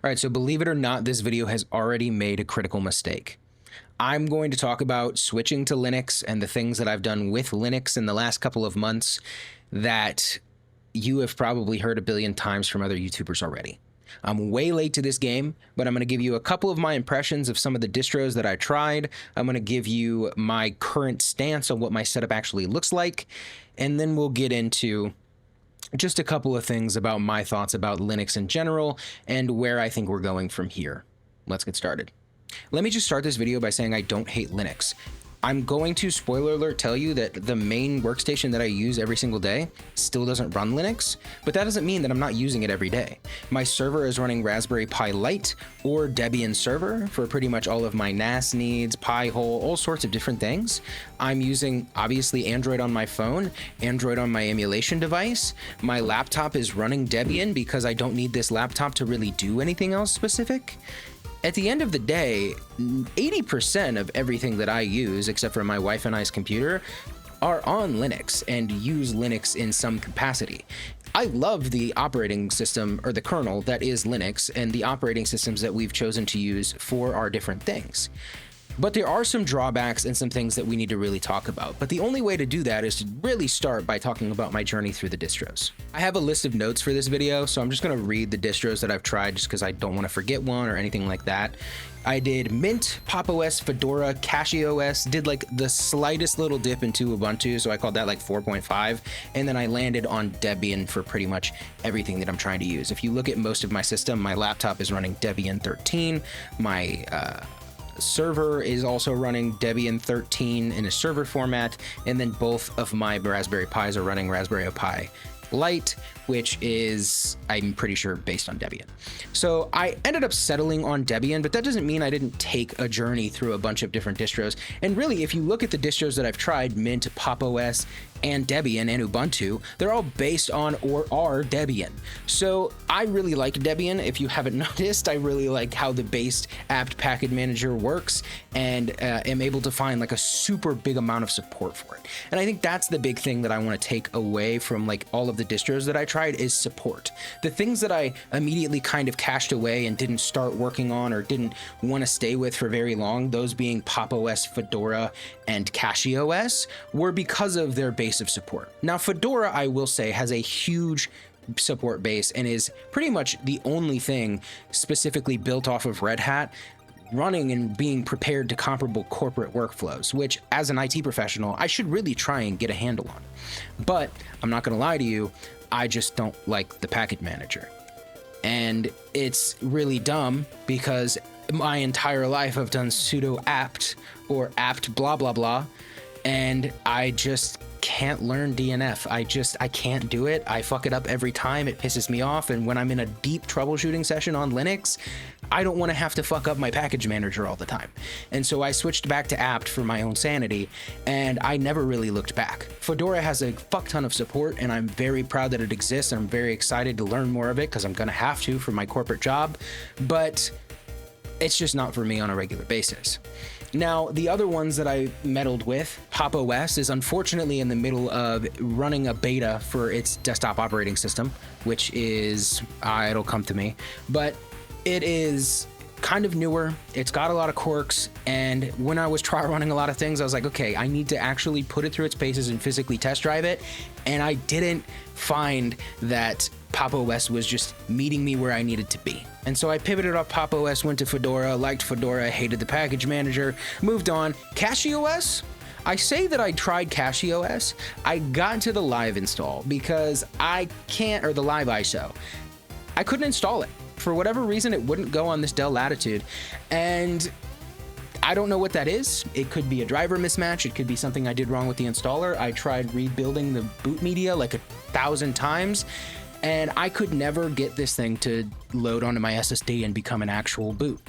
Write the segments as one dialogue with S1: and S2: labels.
S1: All right, so believe it or not, this video has already made a critical mistake. I'm going to talk about switching to Linux and the things that I've done with Linux in the last couple of months that you have probably heard a billion times from other YouTubers already. I'm way late to this game, but I'm going to give you a couple of my impressions of some of the distros that I tried. I'm going to give you my current stance on what my setup actually looks like, and then we'll get into just a couple of things about my thoughts about Linux in general and where I think we're going from here. Let's get started. Let me just start this video by saying I don't hate Linux. I'm going to, spoiler alert, tell you that the main workstation that I use every single day still doesn't run Linux, but that doesn't mean that I'm not using it every day. My server is running Raspberry Pi Lite or Debian server for pretty much all of my NAS needs, Pi-hole, all sorts of different things. I'm using, obviously, Android on my phone, Android on my emulation device. My laptop is running Debian because I don't need this laptop to really do anything else specific. At the end of the day, 80% of everything that I use, except for my wife and I's computer, are on Linux and use Linux in some capacity. I love the operating system, or the kernel, that is Linux, and the operating systems that we've chosen to use for our different things. But there are some drawbacks and some things that we need to really talk about. But the only way to do that is to really start by talking about my journey through the distros. I have a list of notes for this video, so I'm just gonna read the distros that I've tried just because I don't wanna forget one or anything like that. I did Mint, Pop! OS, Fedora, CachyOS, did like the slightest little dip into Ubuntu, so I called that like 4.5, and then I landed on Debian for pretty much everything that I'm trying to use. If you look at most of my system, my laptop is running Debian 13, my server is also running Debian 13 in a server format, and then both of my Raspberry Pis are running Raspberry Pi Lite, which is, I'm pretty sure, based on Debian. So I ended up settling on Debian, but that doesn't mean I didn't take a journey through a bunch of different distros. And really, if you look at the distros that I've tried, Mint, Pop! OS, and Debian, and Ubuntu, they're all based on or are Debian. So I really like Debian. If you haven't noticed, I really like how the base apt package manager works, and am able to find like a super big amount of support for it. And I think that's the big thing that I want to take away from like all of the distros that I tried is support. The things that I immediately kind of cached away and didn't start working on or didn't want to stay with for very long, those being Pop! OS, Fedora, and CachyOS, were because of their base of support. Now, Fedora, I will say, has a huge support base and is pretty much the only thing specifically built off of Red Hat running and being prepared to comparable corporate workflows, which as an IT professional, I should really try and get a handle on. But I'm not gonna lie to you, I just don't like the package manager. And it's really dumb because my entire life I've done sudo apt or apt blah blah blah, and I just can't learn DNF. I can't do it. I fuck it up every time. It pisses me off. And when I'm in a deep troubleshooting session on Linux, I don't want to have to fuck up my package manager all the time. And so I switched back to apt for my own sanity, and I never really looked back. Fedora has a fuck ton of support, and I'm very proud that it exists, and I'm very excited to learn more of it because I'm gonna have to for my corporate job, but it's just not for me on a regular basis. Now, the other ones that I meddled with, Pop! OS is unfortunately in the middle of running a beta for its desktop operating system, which is, it'll come to me, but it is kind of newer. It's got a lot of quirks, and when I was running a lot of things, I was like, okay, I need to actually put it through its paces and physically test drive it, and I didn't find that Pop! OS was just meeting me where I needed to be. And so I pivoted off Pop! OS, went to Fedora, liked Fedora, hated the package manager, moved on. CachyOS? I say that I tried CachyOS. I got to the live install because I can't, or the live ISO. I couldn't install it. For whatever reason, it wouldn't go on this Dell Latitude. And I don't know what that is. It could be a driver mismatch. It could be something I did wrong with the installer. I tried rebuilding the boot media like 1,000 times, and I could never get this thing to load onto my SSD and become an actual boot.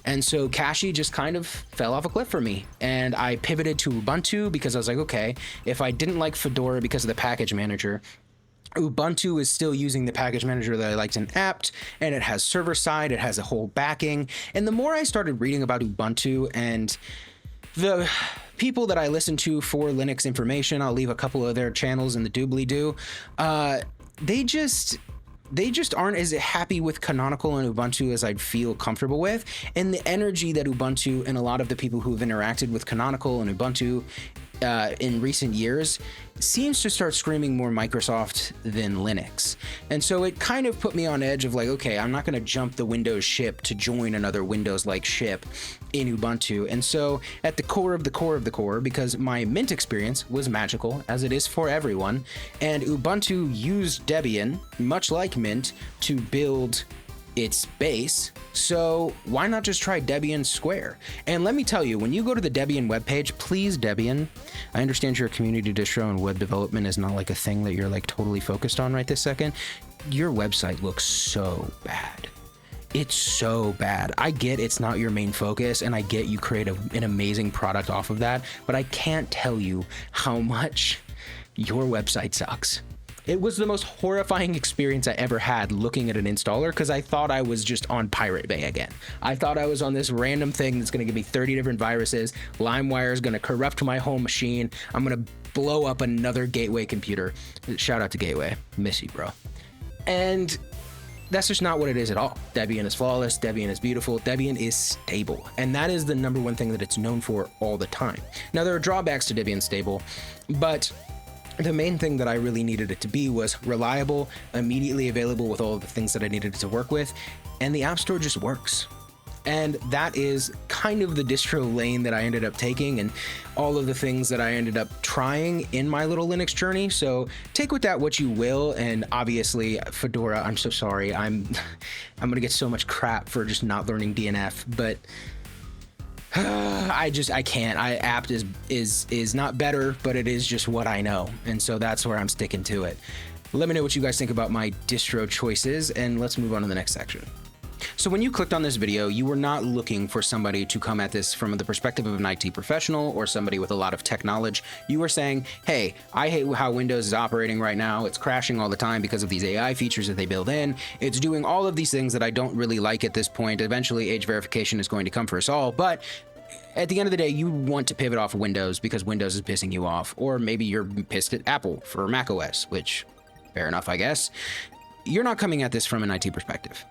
S1: And so Cachy just kind of fell off a cliff for me, and I pivoted to Ubuntu because I was like, okay, if I didn't like Fedora because of the package manager, Ubuntu is still using the package manager that I liked in apt, and it has server side, it has a whole backing. And the more I started reading about Ubuntu and the people that I listen to for Linux information, I'll leave a couple of their channels in the doobly-doo, they just they just aren't as happy with Canonical and Ubuntu as I'd feel comfortable with. And the energy that Ubuntu and a lot of the people who've interacted with Canonical and Ubuntu in recent years seems to start screaming more Microsoft than Linux. And so it kind of put me on edge of like, okay, I'm not going to jump the Windows ship to join another Windows-like ship in Ubuntu. And so at the core of the core of the core, because my Mint experience was magical, as it is for everyone, and Ubuntu used Debian, much like Mint, to build its base, so why not just try Debian Square? And let me tell you, when you go to the Debian webpage, please Debian, I understand you're a community distro and web development is not like a thing that you're like totally focused on right this second. Your website looks so bad. It's so bad. I get it's not your main focus, and I get you create an amazing product off of that, but I can't tell you how much your website sucks. It was the most horrifying experience I ever had looking at an installer, because I thought I was just on Pirate Bay again. I thought I was on this random thing that's going to give me 30 different viruses. LimeWire is going to corrupt my whole machine. I'm going to blow up another Gateway computer. Shout out to Gateway. Miss you, bro. And that's just not what it is at all. Debian is flawless. Debian is beautiful. Debian is stable. And that is the number one thing that it's known for all the time. Now, there are drawbacks to Debian stable, but the main thing that I really needed it to be was reliable, immediately available with all of the things that I needed it to work with, and the App Store just works. And that is kind of the distro lane that I ended up taking and all of the things that I ended up trying in my little Linux journey. So take with that what you will. And obviously, Fedora, I'm so sorry. I'm gonna get so much crap for just not learning DNF, but I can't. Apt is not better, but it is just what I know. And so that's where I'm sticking to it. Let me know what you guys think about my distro choices, and let's move on to the next section. So when you clicked on this video, you were not looking for somebody to come at this from the perspective of an IT professional or somebody with a lot of tech knowledge. You were saying, hey, I hate how Windows is operating right now. It's crashing all the time because of these AI features that they build in. It's doing all of these things that I don't really like at this point. Eventually, age verification is going to come for us all, but at the end of the day, you want to pivot off of Windows because Windows is pissing you off, or maybe you're pissed at Apple for macOS, which, fair enough, I guess. You're not coming at this from an IT perspective.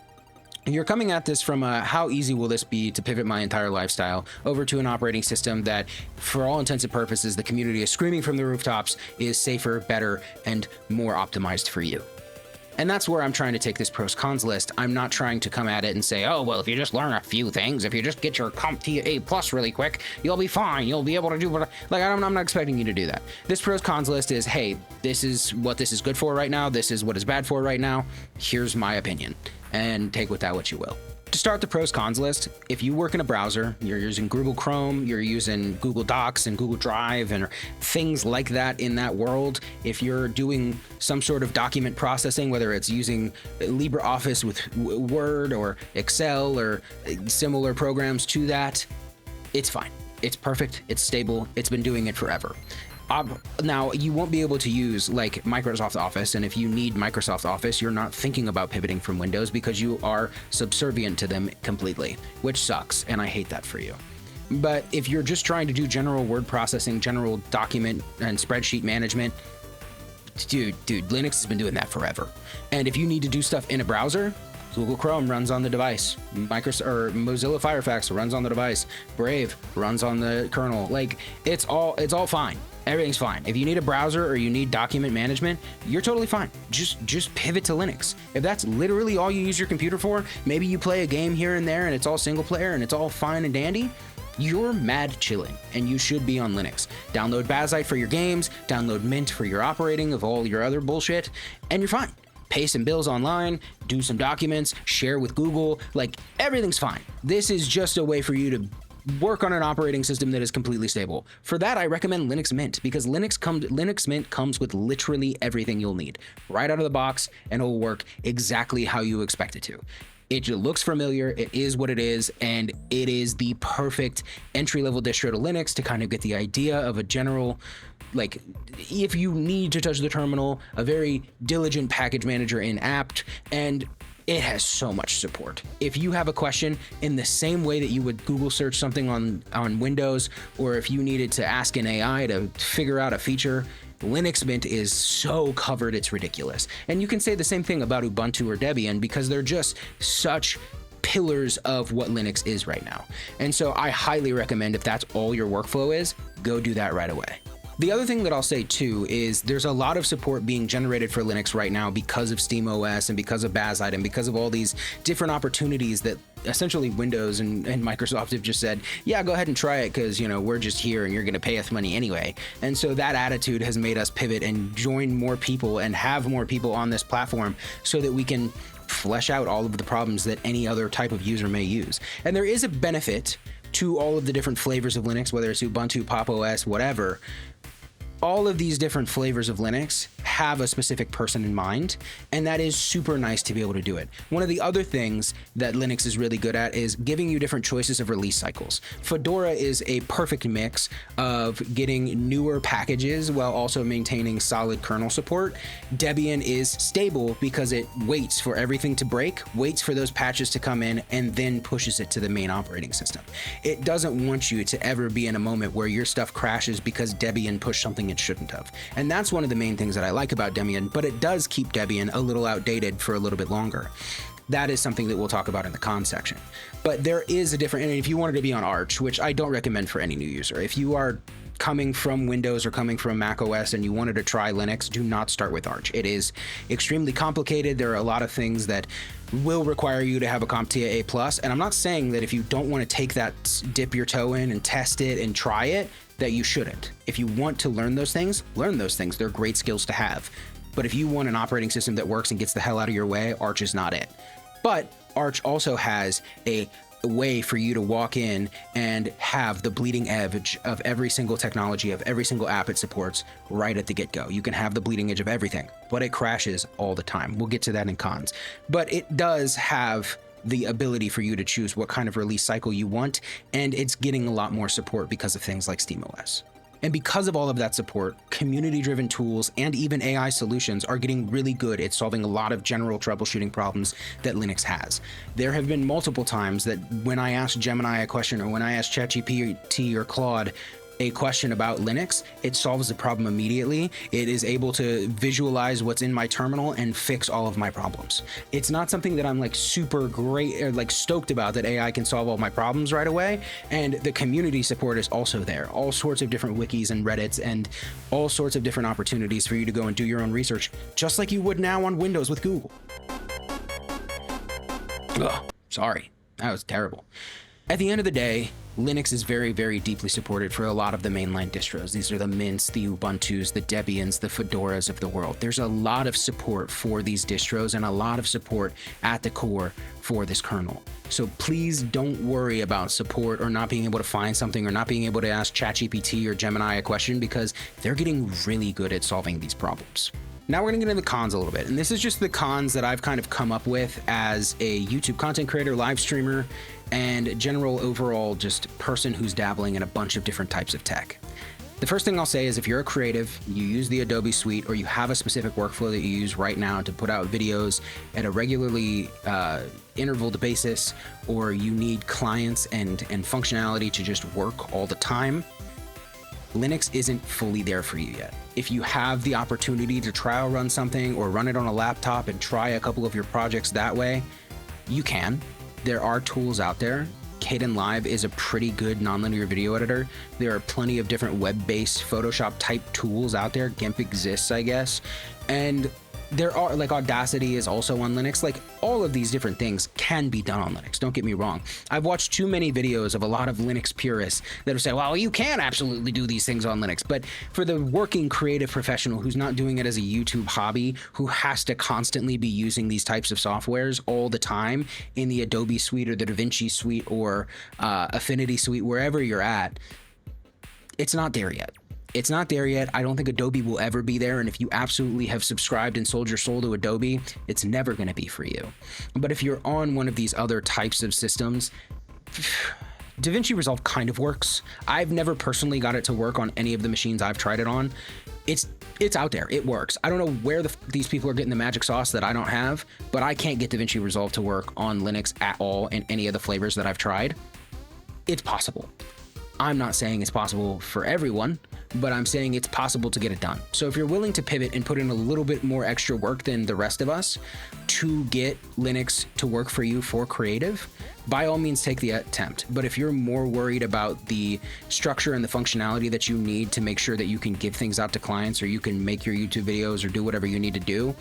S1: You're coming at this from a, how easy will this be to pivot my entire lifestyle over to an operating system that, for all intents and purposes, the community is screaming from the rooftops is safer, better, and more optimized for you. And that's where I'm trying to take this pros cons list. I'm not trying to come at it and say, oh, well, if you just learn a few things, if you just get your CompTIA A+ really quick, you'll be fine. You'll be able to do what, like, I'm not expecting you to do that. This pros cons list is, hey, this is what this is good for right now. This is what is bad for right now. Here's my opinion, and take with that what you will. To start the pros cons list, if you work in a browser, you're using Google Chrome, you're using Google Docs and Google Drive and things like that in that world, if you're doing some sort of document processing, whether it's using LibreOffice with Word or Excel or similar programs to that, it's fine. It's perfect. It's stable. It's been doing it forever. Now, you won't be able to use like Microsoft Office, and if you need Microsoft Office, you're not thinking about pivoting from Windows because you are subservient to them completely, which sucks, and I hate that for you. But if you're just trying to do general word processing, general document and spreadsheet management, dude, Linux has been doing that forever. And if you need to do stuff in a browser, Google Chrome runs on the device. Mozilla Firefox runs on the device. Brave runs on the kernel. Like, it's all fine. Everything's fine. If you need a browser or you need document management, you're totally fine. Just pivot to Linux. If that's literally all you use your computer for, maybe you play a game here and there and it's all single player and it's all fine and dandy, you're mad chilling, and you should be on Linux. Download Bazite for your games, download Mint for your operating of all your other bullshit, and you're fine. Pay some bills online, do some documents, share with Google, like, everything's fine. This is just a way for you to work on an operating system that is completely stable. For that, I recommend Linux Mint, because Linux Mint comes with literally everything you'll need right out of the box, and it will work exactly how you expect it to. It looks familiar, it is what it is, and it is the perfect entry-level distro to Linux to kind of get the idea of a general, like, if you need to touch the terminal, a very diligent package manager in apt, and It has so much support. If you have a question, in the same way that you would Google search something on Windows, or if you needed to ask an AI to figure out a feature, Linux Mint is so covered it's ridiculous. And you can say the same thing about Ubuntu or Debian, because they're just such pillars of what Linux is right now. And so I highly recommend, if that's all your workflow is, go do that right away. The other thing that I'll say too is there's a lot of support being generated for Linux right now because of SteamOS and because of Bazite and because of all these different opportunities that essentially Windows and Microsoft have just said, yeah, go ahead and try it, because, you know, we're just here and you're going to pay us money anyway. And so that attitude has made us pivot and join more people and have more people on this platform so that we can flesh out all of the problems that any other type of user may use. And there is a benefit to all of the different flavors of Linux, whether it's Ubuntu, Pop! OS, whatever. All of these different flavors of Linux have a specific person in mind, and that is super nice to be able to do it. One of the other things that Linux is really good at is giving you different choices of release cycles. Fedora is a perfect mix of getting newer packages while also maintaining solid kernel support. Debian is stable because it waits for everything to break, waits for those patches to come in, and then pushes it to the main operating system. It doesn't want you to ever be in a moment where your stuff crashes because Debian pushed something it shouldn't have. And that's one of the main things that I like about Debian, but it does keep Debian a little outdated for a little bit longer. That is something that we'll talk about in the cons section. But there is a different, and if you wanted to be on Arch, which I don't recommend for any new user, if you are coming from Windows or coming from Mac OS and you wanted to try Linux, do not start with Arch. It is extremely complicated. There are a lot of things that will require you to have a CompTIA A+, and I'm not saying that if you don't want to take that, dip your toe in and test it and try it, that you shouldn't. If you want to learn those things, learn those things. They're great skills to have. But if you want an operating system that works and gets the hell out of your way, Arch is not it. But Arch also has a way for you to walk in and have the bleeding edge of every single technology, of every single app it supports right at the get-go. You can have the bleeding edge of everything, but it crashes all the time. We'll get to that in cons. But it does have the ability for you to choose what kind of release cycle you want, and it's getting a lot more support because of things like SteamOS. And because of all of that support, community-driven tools and even AI solutions are getting really good at solving a lot of general troubleshooting problems that Linux has. There have been multiple times that when I ask Gemini a question, or when I ask ChatGPT or Claude a question about Linux, it solves the problem immediately. It is able to visualize what's in my terminal and fix all of my problems. It's not something that I'm like super great or like stoked about, that AI can solve all my problems right away. And the community support is also there. All sorts of different wikis and Reddits and all sorts of different opportunities for you to go and do your own research, just like you would now on Windows with Google. Ugh, sorry, that was terrible. At the end of the day, Linux is very, very deeply supported for a lot of the mainline distros. These are the Mints, the Ubuntus, the Debians, the Fedoras of the world. There's a lot of support for these distros and a lot of support at the core for this kernel. So please don't worry about support or not being able to find something or not being able to ask ChatGPT or Gemini a question, because they're getting really good at solving these problems. Now we're gonna get into the cons a little bit, and this is just the cons that I've kind of come up with as a YouTube content creator, live streamer, and general overall just person who's dabbling in a bunch of different types of tech. The first thing I'll say is if you're a creative, you use the Adobe suite, or you have a specific workflow that you use right now to put out videos at a regularly intervaled basis, or you need clients and functionality to just work all the time, Linux isn't fully there for you yet. If you have the opportunity to trial run something or run it on a laptop and try a couple of your projects that way, you can. There are tools out there. Kdenlive is a pretty good nonlinear video editor. There are plenty of different web-based Photoshop type tools out there. GIMP exists, I guess. And there are, like, Audacity is also on Linux. Like, all of these different things can be done on Linux, don't get me wrong. I've watched too many videos of a lot of Linux purists that say, well, you can absolutely do these things on Linux. But for the working creative professional who's not doing it as a YouTube hobby, who has to constantly be using these types of softwares all the time in the Adobe suite or the DaVinci suite or Affinity suite, wherever you're at, it's not there yet. It's not there yet. I don't think Adobe will ever be there. And if you absolutely have subscribed and sold your soul to Adobe, it's never going to be for you. But if you're on one of these other types of systems, DaVinci Resolve kind of works. I've never personally got it to work on any of the machines I've tried it on. It's out there. It works. I don't know where these people are getting the magic sauce that I don't have, but I can't get DaVinci Resolve to work on Linux at all in any of the flavors that I've tried. It's possible. I'm not saying it's possible for everyone, but I'm saying it's possible to get it done. So if you're willing to pivot and put in a little bit more extra work than the rest of us to get Linux to work for you for creative, by all means take the attempt. But if you're more worried about the structure and the functionality that you need to make sure that you can give things out to clients, or you can make your YouTube videos or do whatever you need to do,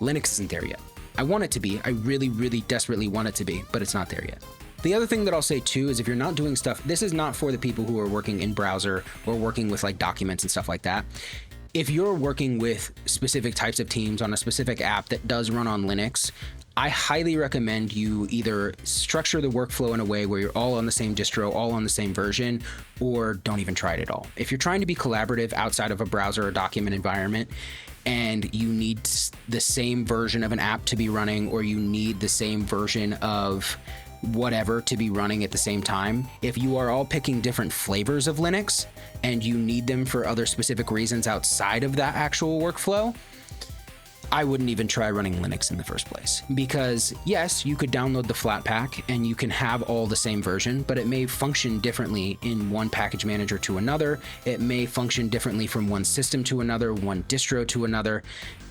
S1: Linux isn't there yet. I want it to be. I really, really desperately want it to be, but it's not there yet. The other thing that I'll say too is if you're not doing stuff, this is not for the people who are working in browser or working with like documents and stuff like that. If you're working with specific types of teams on a specific app that does run on Linux, I highly recommend you either structure the workflow in a way where you're all on the same distro, all on the same version, or don't even try it at all. If you're trying to be collaborative outside of a browser or document environment, and you need the same version of an app to be running, or you need the same version of whatever to be running at the same time, if you are all picking different flavors of Linux and you need them for other specific reasons outside of that actual workflow, I wouldn't even try running Linux in the first place. Because yes, you could download the Flatpak and you can have all the same version, but it may function differently in one package manager to another. It may function differently from one system to another, one distro to another.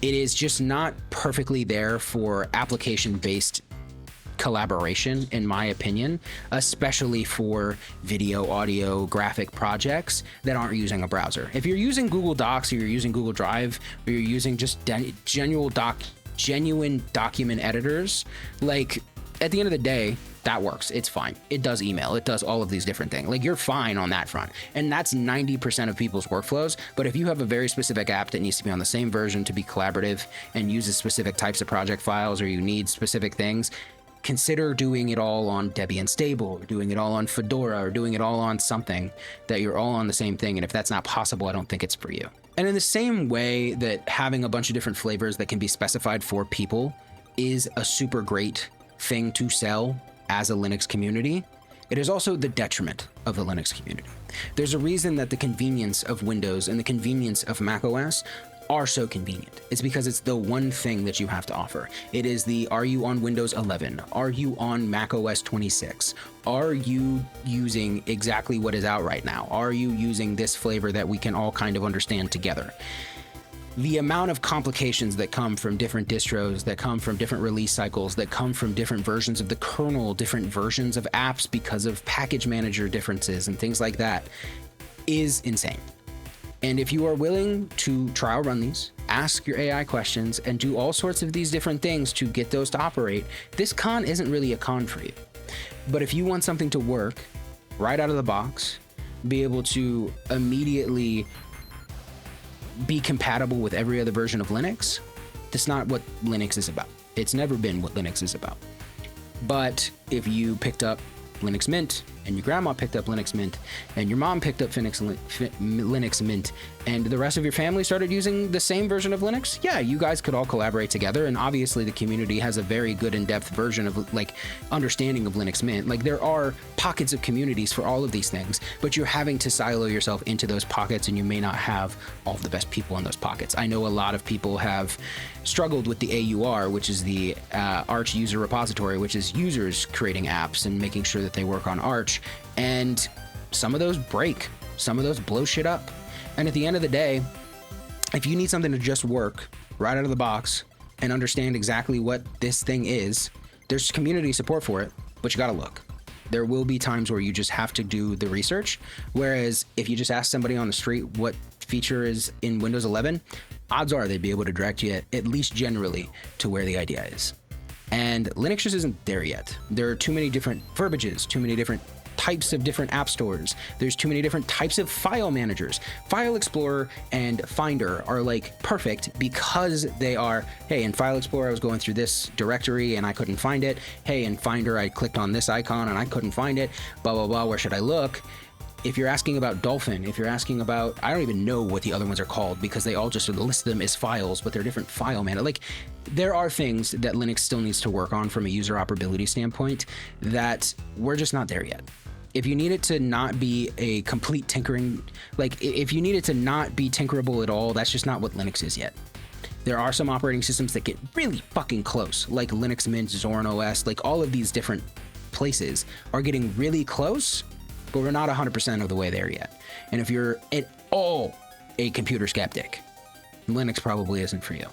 S1: It is just not perfectly there for application-based collaboration, in my opinion, especially for video, audio, graphic projects that aren't using a browser. If you're using Google Docs, or you're using Google Drive, or you're using just genuine document editors, like at the end of the day, that works. It's fine. It does email. It does all of these different things. Like, you're fine on that front. And that's 90% of people's workflows. But if you have a very specific app that needs to be on the same version to be collaborative and uses specific types of project files, or you need specific things, consider doing it all on Debian Stable, or doing it all on Fedora, or doing it all on something that you're all on the same thing. And if that's not possible, I don't think it's for you. And in the same way that having a bunch of different flavors that can be specified for people is a super great thing to sell as a Linux community, it is also the detriment of the Linux community. There's a reason that the convenience of Windows and the convenience of macOS are so convenient. It's because it's the one thing that you have to offer. It is the, are you on Windows 11? Are you on macOS 26? Are you using exactly what is out right now? Are you using this flavor that we can all kind of understand together? The amount of complications that come from different distros, that come from different release cycles, that come from different versions of the kernel, different versions of apps because of package manager differences and things like that, is insane. And if you are willing to trial run these, ask your AI questions, and do all sorts of these different things to get those to operate, this con isn't really a con for you. But if you want something to work right out of the box, be able to immediately be compatible with every other version of Linux, that's not what Linux is about. It's never been what Linux is about. But if you picked up Linux Mint, and your grandma picked up Linux Mint, and your mom picked up Linux Mint, and the rest of your family started using the same version of Linux, yeah, you guys could all collaborate together. And obviously the community has a very good in-depth version of like understanding of Linux Mint. Like, there are pockets of communities for all of these things, but you're having to silo yourself into those pockets, and you may not have all of the best people in those pockets. I know a lot of people have struggled with the AUR, which is the Arch user repository, which is users creating apps and making sure that they work on Arch. And some of those break, some of those blow shit up. And at the end of the day, if you need something to just work right out of the box and understand exactly what this thing is, there's community support for it, but you gotta look. There will be times where you just have to do the research. Whereas if you just ask somebody on the street what feature is in Windows 11, odds are they'd be able to direct you at least generally to where the idea is. And Linux just isn't there yet. There are too many different verbiages, too many different types of different app stores. There's too many different types of file managers. File Explorer and Finder are like perfect because they are, hey, in File Explorer I was going through this directory and I couldn't find it. Hey, in Finder I clicked on this icon and I couldn't find it. Blah, blah, blah, where should I look? If you're asking about Dolphin, if you're asking about, I don't even know what the other ones are called because they all just list them as files, but they're different file managers. Like, there are things that Linux still needs to work on from a user operability standpoint that we're just not there yet. If you need it to not be a complete tinkering, like if you need it to not be tinkerable at all, that's just not what Linux is yet. There are some operating systems that get really fucking close, like Linux Mint, Zorin OS, like all of these different places are getting really close, but we're not 100% of the way there yet. And if you're at all a computer skeptic, Linux probably isn't for you.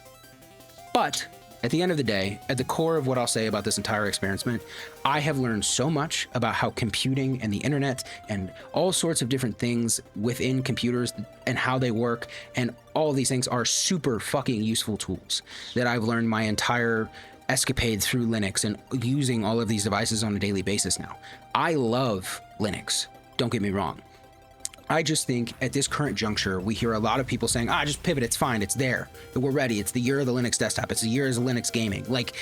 S1: But at the end of the day, at the core of what I'll say about this entire experiment, I have learned so much about how computing and the internet and all sorts of different things within computers and how they work, and all of these things are super fucking useful tools that I've learned my entire escapade through Linux and using all of these devices on a daily basis now. I love Linux, don't get me wrong. I just think at this current juncture, we hear a lot of people saying, just pivot, it's fine, it's there, we're ready, it's the year of the Linux desktop, it's the year of Linux gaming. Like,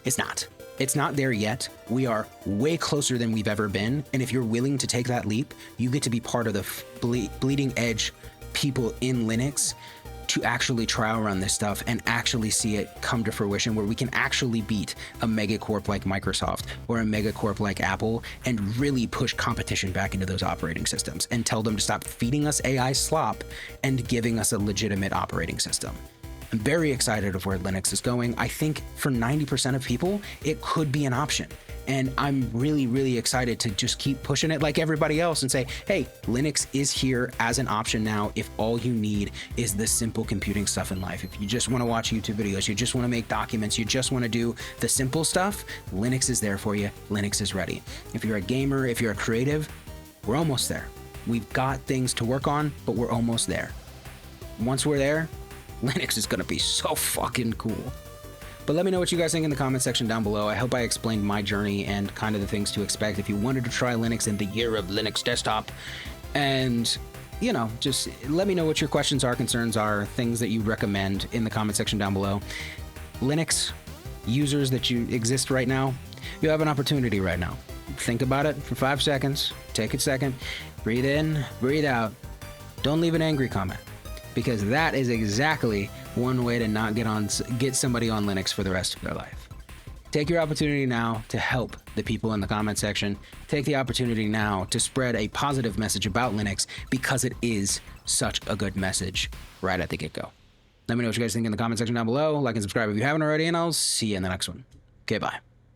S1: it's not. It's not there yet. We are way closer than we've ever been, and if you're willing to take that leap, you get to be part of the bleeding edge people in Linux to actually trial run this stuff and actually see it come to fruition, where we can actually beat a megacorp like Microsoft or a megacorp like Apple and really push competition back into those operating systems and tell them to stop feeding us AI slop and giving us a legitimate operating system. I'm very excited of where Linux is going. I think for 90% of people, it could be an option. And I'm really, really excited to just keep pushing it like everybody else and say, hey, Linux is here as an option now if all you need is the simple computing stuff in life. If you just want to watch YouTube videos, you just want to make documents, you just want to do the simple stuff, Linux is there for you. Linux is ready. If you're a gamer, if you're a creative, we're almost there. We've got things to work on, but we're almost there. Once we're there, Linux is going to be so fucking cool. But let me know what you guys think in the comment section down below. I hope I explained my journey and kind of the things to expect if you wanted to try Linux in the year of Linux desktop. And, you know, just let me know what your questions are, concerns are, things that you recommend in the comment section down below. Linux users that you exist right now, you have an opportunity right now. Think about it for 5 seconds. Take a second. Breathe in, breathe out. Don't leave an angry comment, because that is exactly one way to not get somebody on Linux for the rest of their life. Take your opportunity now to help the people in the comment section. Take the opportunity now to spread a positive message about Linux, because it is such a good message right at the get-go. Let me know what you guys think in the comment section down below. Like and subscribe if you haven't already, and I'll see you in the next one. Okay, bye.